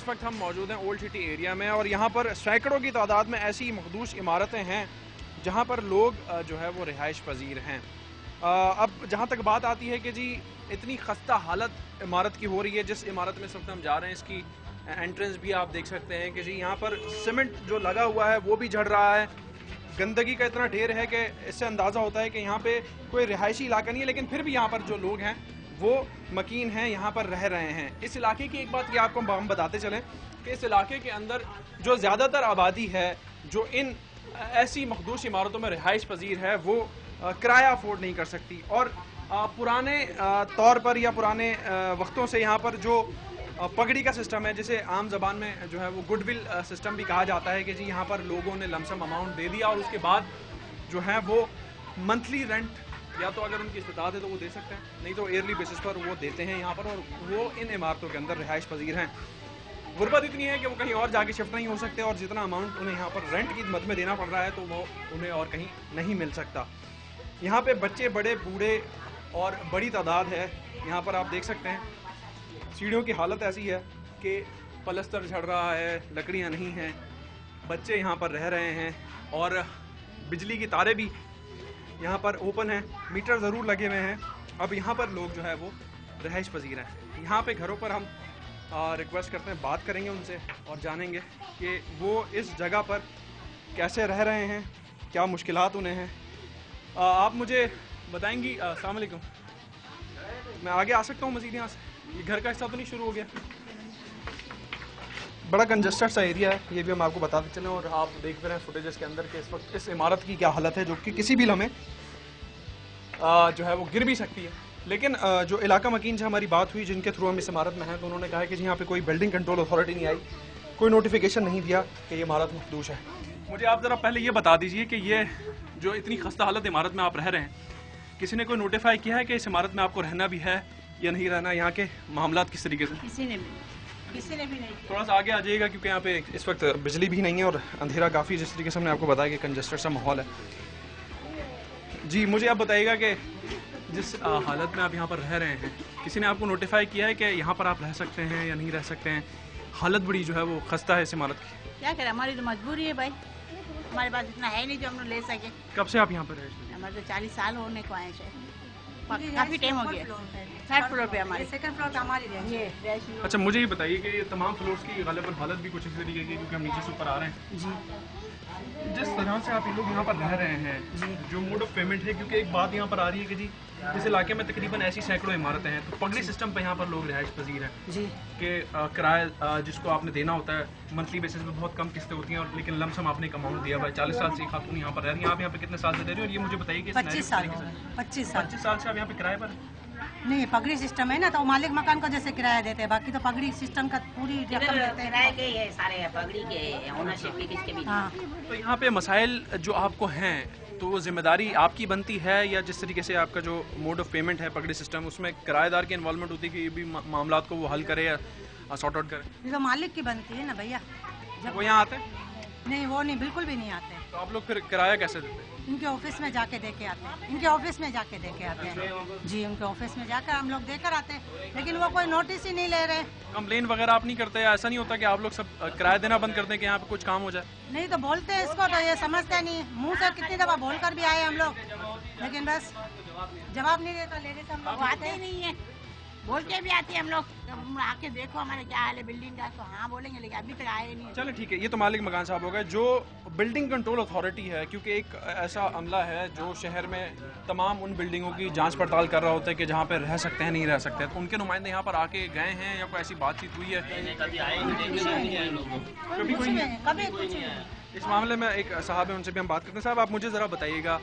इस वक्त हम मौजूद हैं ओल्ड सिटी एरिया में और यहाँ पर सैकड़ों की तादाद में ऐसी मखदूश इमारतें हैं जहाँ पर लोग जो है वो रिहाइश पजीर हैं। अब जहाँ तक बात आती है कि जी इतनी खस्ता हालत इमारत की हो रही है, जिस इमारत में इस वक्त हम जा रहे हैं इसकी एंट्रेंस भी आप देख सकते हैं कि जी यहाँ पर सीमेंट जो लगा हुआ है वो भी झड़ रहा है। गंदगी का इतना ढेर है कि इससे अंदाज़ा होता है कि यहाँ पे कोई रिहायशी इलाका नहीं है, लेकिन फिर भी यहाँ पर जो लोग हैं वो मकीन हैं, यहाँ पर रह रहे हैं। इस इलाके की एक बात ये आपको हम बताते चलें कि इस इलाके के अंदर जो ज़्यादातर आबादी है जो इन ऐसी मखदूश इमारतों में रिहाइश पजीर है वो किराया अफोर्ड नहीं कर सकती। और पुराने तौर पर या पुराने वक्तों से यहाँ पर जो पगड़ी का सिस्टम है, जिसे आम जबान में जो है वो गुडविल सिस्टम भी कहा जाता है कि जी यहाँ पर लोगों ने लमसम अमाउंट दे दिया और उसके बाद जो है वो मंथली रेंट या तो अगर उनकी इस्तात है तो वो दे सकते हैं, नहीं तो ईयरली बेसिस पर वो देते हैं यहाँ पर, और वो इन इमारतों के अंदर रिहाइश पजीर हैं। गुर्बत इतनी है कि वो कहीं और जाके शिफ्ट नहीं हो सकते और जितना अमाउंट उन्हें यहाँ पर रेंट की मद में देना पड़ रहा है तो वो उन्हें और कहीं नहीं मिल सकता। यहाँ पे बच्चे, बड़े, बूढ़े और बड़ी तादाद है। यहाँ पर आप देख सकते हैं सीढ़ियों की हालत ऐसी है कि पलस्तर झड़ रहा है, लकड़ियाँ नहीं हैं, बच्चे यहाँ पर रह रहे हैं और बिजली की तारें भी यहाँ पर ओपन है, मीटर ज़रूर लगे हुए हैं। अब यहाँ पर लोग जो है वो रिहाइश पजीर हैं। यहाँ पे घरों पर हम रिक्वेस्ट करते हैं, बात करेंगे उनसे और जानेंगे कि वो इस जगह पर कैसे रह रहे हैं, क्या मुश्किलात उन्हें हैं। आप मुझे बताएंगी? अस्सलाम वालेकुम, मैं आगे आ सकता हूँ मज़ीद यहाँ से? ये घर का हिस्सा तो नहीं शुरू हो गया? बड़ा कंजस्टेड सा एरिया है, ये भी हम आपको बताते चलें। और आप देख रहे हैं फुटेजेस के अंदर कि इस वक्त इस इमारत की क्या हालत है, जो कि किसी भी लम्हे जो है वो गिर भी सकती है। लेकिन जो इलाका मकीन से हमारी बात हुई, जिनके थ्रू हम इस इमारत में हैं, तो उन्होंने कहा है कि यहाँ पे कोई बिल्डिंग कंट्रोल अथॉरिटी नहीं आई, कोई नोटिफिकेशन नहीं दिया कि ये इमारत मखदूश है। मुझे आप ज़रा पहले ये बता दीजिए कि ये जो इतनी खस्ता हालत इमारत में आप रह रहे हैं, किसी ने कोई नोटिफाई किया है कि इस इमारत में आपको रहना भी है या नहीं रहना? यहाँ के मामलात किस तरीके से? किसी ने भी नहीं। थोड़ा सा आगे आ जाइएगा क्योंकि यहाँ पे इस वक्त बिजली भी नहीं है और अंधेरा काफ़ी, जिस तरीके से हमने आपको बताया कि कंजस्टेड सा माहौल है। जी मुझे आप बताइएगा कि जिस हालत में आप यहाँ पर रह रहे हैं, किसी ने आपको नोटिफाई किया है कि यहाँ पर आप रह सकते हैं या नहीं रह सकते हैं? हालत बड़ी जो है वो खस्ता है इस इमारत की। क्या करें, हमारी तो मजबूरी है भाई, हमारे पास इतना है नहीं जो हम लोग ले सके। कब से आप यहाँ पर रहे? हमारे तो 40 साल होने को आए हैं, काफी टाइम हो गया। 3rd फ्लोर पे हमारे, 2nd फ्लोर पे हमारी है। अच्छा मुझे ये बताइए कि ये तमाम फ्लोर्स की गालिबन हालत भी कुछ इस तरीके की, क्योंकि हम नीचे से ऊपर आ रहे हैं जी। जिस तरह से आप लोग यहाँ पर रह रहे हैं जी, जो मोड ऑफ पेमेंट है, क्योंकि एक बात यहाँ पर आ रही है कि जी इस इलाके में तकरीबन ऐसी सैकड़ों इमारतें हैं, तो पगड़ी सिस्टम पे यहाँ पर लोग रिहाइश पजीर हैं जी कि किराया जिसको आपने देना होता है मंथली बेसिस पे, बहुत कम किस्तें होती हैं और लेकिन लमसम आपने एक अमाउंट दिया भाई। 40 साल से खातून यहाँ पर रह रही हैं। आप यहाँ पे कितने साल से दे रहे हो और ये मुझे बताइए कि 25 साल। 25 साल से आप यहाँ पे किराए पर? नहीं, पगड़ी सिस्टम है ना, तो मालिक मकान को जैसे किराया देते हैं, बाकी तो पगड़ी सिस्टम का पूरी रकम देते हैं। किराए के ये सारे पगड़ी के ओनरशिप के किसके भी। हाँ। तो यहाँ पे मसाइल जो आपको हैं तो वो जिम्मेदारी आपकी बनती है या जिस तरीके से आपका जो मोड ऑफ पेमेंट है पगड़ी सिस्टम, उसमें किराएदार की इन्वॉल्वमेंट होती है कि ये भी मामलात को वो हल करे या सॉर्ट आउट करे? ये तो मालिक की बनती है ना भैया। जब वो यहाँ आते हैं? नहीं, वो नहीं, बिल्कुल भी नहीं आते। तो आप लोग फिर किराया कैसे देते हैं? इनके ऑफिस में जाके दे के आते हैं, इनके ऑफिस में जाके दे के आते हैं जी, उनके ऑफिस में जाकर हम लोग देकर आते हैं, लेकिन वो कोई नोटिस ही नहीं ले रहे। कंप्लेन वगैरह आप नहीं करते? ऐसा नहीं होता कि आप लोग सब किराया देना बंद कर दें कि यहाँ पे कुछ काम हो जाए? नहीं तो बोलते हैं इसको, तो ये समझते नहीं। मुंह से कितनी दफा बोल कर भी आए हम लोग, लेकिन बस जवाब नहीं देता। लेडीज हम लोग आते ही नहीं है, बोल के भी आते हैं हम लोग, आके देखो हमारे क्या हाल है बिल्डिंग का, तो हाँ बोलेंगे, लेकिन अभी तक आए नहीं। चलो ठीक है, ये तो मालिक मकान साहब हो गए। जो बिल्डिंग कंट्रोल अथॉरिटी है, क्योंकि एक ऐसा अमला है जो शहर में तमाम उन बिल्डिंगों की जांच पड़ताल कर रहा होता है कि जहाँ पे रह सकते हैं नहीं रह सकते हैं, तो उनके नुमाइंदे यहाँ पर आके गए हैं या कोई ऐसी बातचीत हुई है? कभी कोई नहीं, कभी कुछ नहीं। इस मामले में एक साहब है, उनसे भी हम बात करते हैं। साहब आप मुझे ज़रा बताइएगा,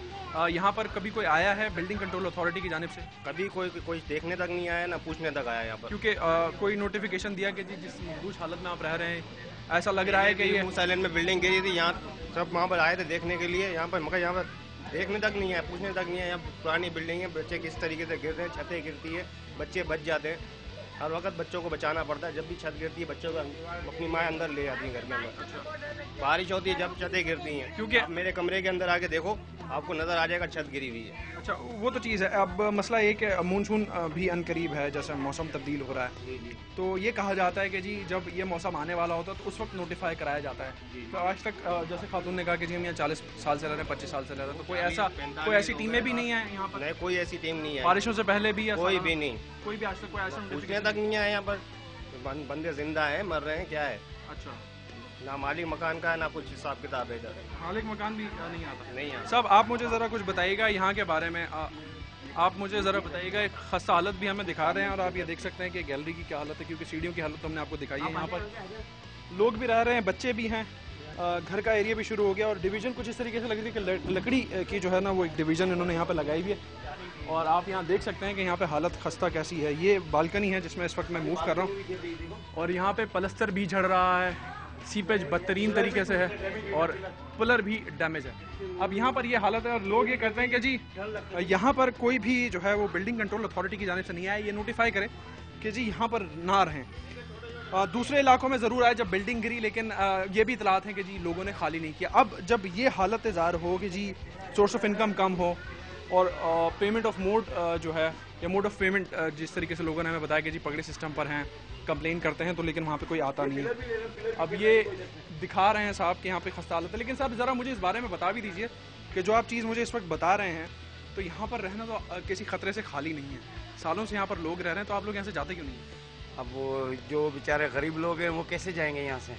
यहाँ पर कभी कोई आया है बिल्डिंग कंट्रोल अथॉरिटी की जानिब से? कभी कोई देखने तक नहीं आया, ना पूछने तक आया यहाँ पर। क्योंकि कोई नोटिफिकेशन दिया कि जी जिस मखदूश हालत में आप रह रहे हैं, ऐसा लग रहा है कि ये साइलेंट में बिल्डिंग गिरी थी, यहाँ सब वहाँ पर आए थे देखने के लिए, यहाँ पर मगर यहाँ पर देखने तक नहीं है, पूछने तक नहीं है। यहाँ पुरानी बिल्डिंग है, बच्चे किस तरीके से गिरते हैं, छतें गिरती है, बच्चे बच जाते हैं। हर वक्त बच्चों को बचाना पड़ता है। जब भी छत गिरती है बच्चों को अपनी माँ अंदर ले जाती है घर में। बारिश होती है जब छतें गिरती हैं, क्योंकि मेरे कमरे के अंदर आके देखो आपको नज़र आ जाएगा छत गिरी हुई है। अच्छा, वो तो चीज़ है। अब मसला ये कि मानसून भी अनकरीब है, जैसे मौसम तब्दील हो रहा है, तो ये कहा जाता है कि जी जब ये मौसम आने वाला होता है तो उस वक्त नोटिफाई कराया जाता है। तो आज तक जैसे खातून ने कहा कि जी हम यहाँ 40 साल से रह रहे हैं, 25 साल से रह रहे हैं, तो कोई ऐसी टीमें भी नहीं है यहाँ पर? नहीं, कोई ऐसी टीम नहीं है। बारिशों से पहले भी कोई भी नहीं, कोई भी आज तक कोई ऐसा पूछने तक नहीं है यहाँ पर। बंदे जिंदा है, मर रहे हैं, क्या है? अच्छा, ना मालिक मकान का है ना कुछ हिसाब किताब है इधर। मालिक मकान भी नहीं आता? नहीं आता। सब आप मुझे ज़रा कुछ बताइएगा यहाँ के बारे में। आप मुझे ज़रा बताइएगा, एक खस्ता हालत भी हमें दिखा रहे हैं और आप ये देख सकते हैं कि गैलरी की क्या हालत है, क्योंकि सीढ़ियों की हालत तो हमने आपको दिखाई है। यहाँ पर लोग भी रह रहे हैं, बच्चे भी हैं, घर का एरिया भी शुरू हो गया और डिवीज़न कुछ इस तरीके से लग रही है कि लकड़ी की जो है ना वो एक डिवीज़न इन्होंने यहाँ पर लगाई हुई है। और आप यहाँ देख सकते हैं कि यहाँ पे हालत खस्ता कैसी है। ये बालकनी है जिसमें इस वक्त मैं मूव कर रहा हूँ और यहाँ पे पलस्तर भी झड़ रहा है, सीपेज बदतरीन तरीके से है और पिलर भी डैमेज है। अब यहाँ पर ये हालत है और लोग ये कहते हैं कि जी यहाँ पर कोई भी जो है वो बिल्डिंग कंट्रोल अथॉरिटी की जानिब से नहीं आया, ये नोटिफाई करे कि जी यहाँ पर ना रहें। दूसरे इलाकों में ज़रूर आए जब बिल्डिंग गिरी, लेकिन ये भी इतलात हैं कि जी लोगों ने खाली नहीं किया। अब जब ये हालत ज़ाहिर हो कि जी सोर्स ऑफ इनकम कम हो और पेमेंट ऑफ मोड जो है या मोड ऑफ पेमेंट जिस तरीके से लोगों ने हमें बताया कि जी पगड़े सिस्टम पर हैं, कंप्लेन करते हैं तो लेकिन वहाँ पे कोई आता नहीं है। अब ये दिखा रहे हैं साहब कि यहाँ पे खस्ता हालत है, लेकिन साहब ज़रा मुझे इस बारे में बता भी दीजिए कि जो आप चीज़ मुझे इस वक्त बता रहे हैं तो यहाँ पर रहना तो किसी खतरे से खाली नहीं है, सालों से यहाँ पर लोग रह रहे हैं, तो आप लोग यहाँ से जाते क्यों नहीं हैं? अब वो जो बेचारे गरीब लोग हैं वो कैसे जाएंगे यहाँ से?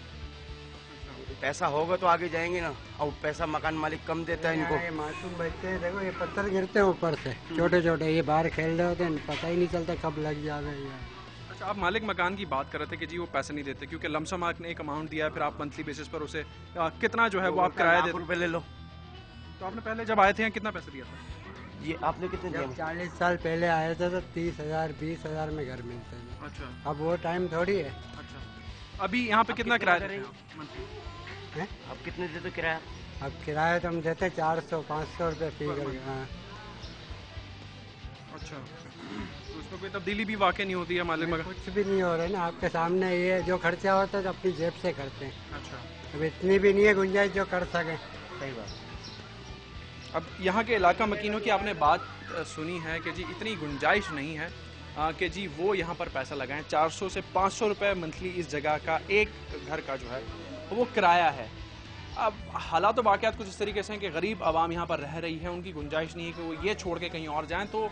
पैसा होगा तो आगे जाएंगे ना, और पैसा मकान मालिक कम देता है इनको। ये मासूम बच्चे हैं, देखो ये पत्थर गिरते हैं ऊपर से छोटे छोटे, ये बाहर खेल रहे होते हैं, पता ही नहीं चलता कब लग जावे। अच्छा, आप मालिक मकान की बात कर रहे थे कि जी वो पैसे नहीं देते क्योंकि लमसम आपने एक अमाउंट दिया है, फिर आप मंथली बेसिस पर उसे कितना जो है वो आप किराया देते? रुपए ले लो। तो आपने पहले जब आए थे यहाँ कितना पैसा दिया था? ये आपने कितने दिया? 40 साल पहले आए थे तो 30,000 20,000 में घर मिलते हैं। अच्छा, अब वो टाइम थोड़ी है। अच्छा, अभी यहाँ पे कितना किराया देते हैं मंथली? हैं? आप कितने देते हो किराया? अब किराया तो हम देते 400-500 रुपये फी कर। हाँ। अच्छा, तो उसमें कोई तब्दीली भी वाकई नहीं होती है मालिक मकान? कुछ भी नहीं हो रहा है ना, आपके सामने ये जो खर्चा होता है तो अपनी जेब से करते हैं। अच्छा, अब इतनी भी नहीं है गुंजाइश जो कर सकें। सही बात। अब यहाँ के इलाका मकीनों की आपने बात सुनी है कि जी इतनी गुंजाइश नहीं है कि जी वो यहाँ पर पैसा लगाएं। 400 से 500 रुपये मंथली इस जगह का एक घर का जो है वो किराया है। अब हालात तो वाक़यात कुछ इस तरीके से हैं कि गरीब आवाम यहाँ पर रह रही है, उनकी गुंजाइश नहीं है कि वो ये छोड़ के कहीं और जाएं, तो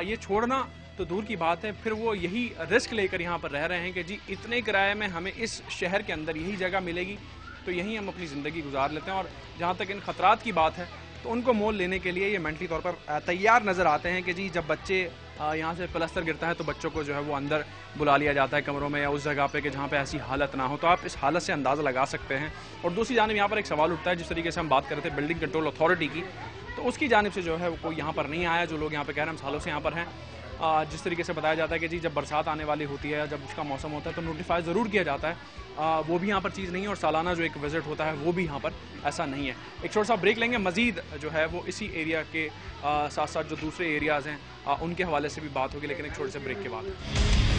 ये छोड़ना तो दूर की बात है, फिर वो यही रिस्क लेकर यहाँ पर रह रहे हैं कि जी इतने किराए में हमें इस शहर के अंदर यही जगह मिलेगी तो यहीं हम अपनी ज़िंदगी गुजार लेते हैं। और जहाँ तक इन ख़तरात की बात है तो उनको मोल लेने के लिए ये मेंटली तौर पर तैयार नज़र आते हैं कि जी जब बच्चे यहाँ से प्लस्तर गिरता है तो बच्चों को जो है वो अंदर बुला लिया जाता है कमरों में या उस जगह पे कि जहाँ पे ऐसी हालत ना हो। तो आप इस हालत से अंदाज़ा लगा सकते हैं। और दूसरी जानिब यहाँ पर एक सवाल उठता है, जिस तरीके से हम बात कर रहे थे बिल्डिंग कंट्रोल अथॉरिटी की, तो उसकी जानिब से जो है वो कोई यहाँ पर नहीं आया। जो लोग यहाँ पर कह रहे हैं हम सालों से यहाँ पर हैं, जिस तरीके से बताया जाता है कि जी जब बरसात आने वाली होती है, जब उसका मौसम होता है तो नोटिफाई ज़रूर किया जाता है, वो भी यहाँ पर चीज़ नहीं है। और सालाना जो एक विज़िट होता है वो भी यहाँ पर ऐसा नहीं है। एक छोटा सा ब्रेक लेंगे, मज़ीद जो है वो इसी एरिया के साथ साथ जो दूसरे एरियाज़ हैं उनके हवाले से भी बात होगी, लेकिन एक छोटे से ब्रेक के बाद।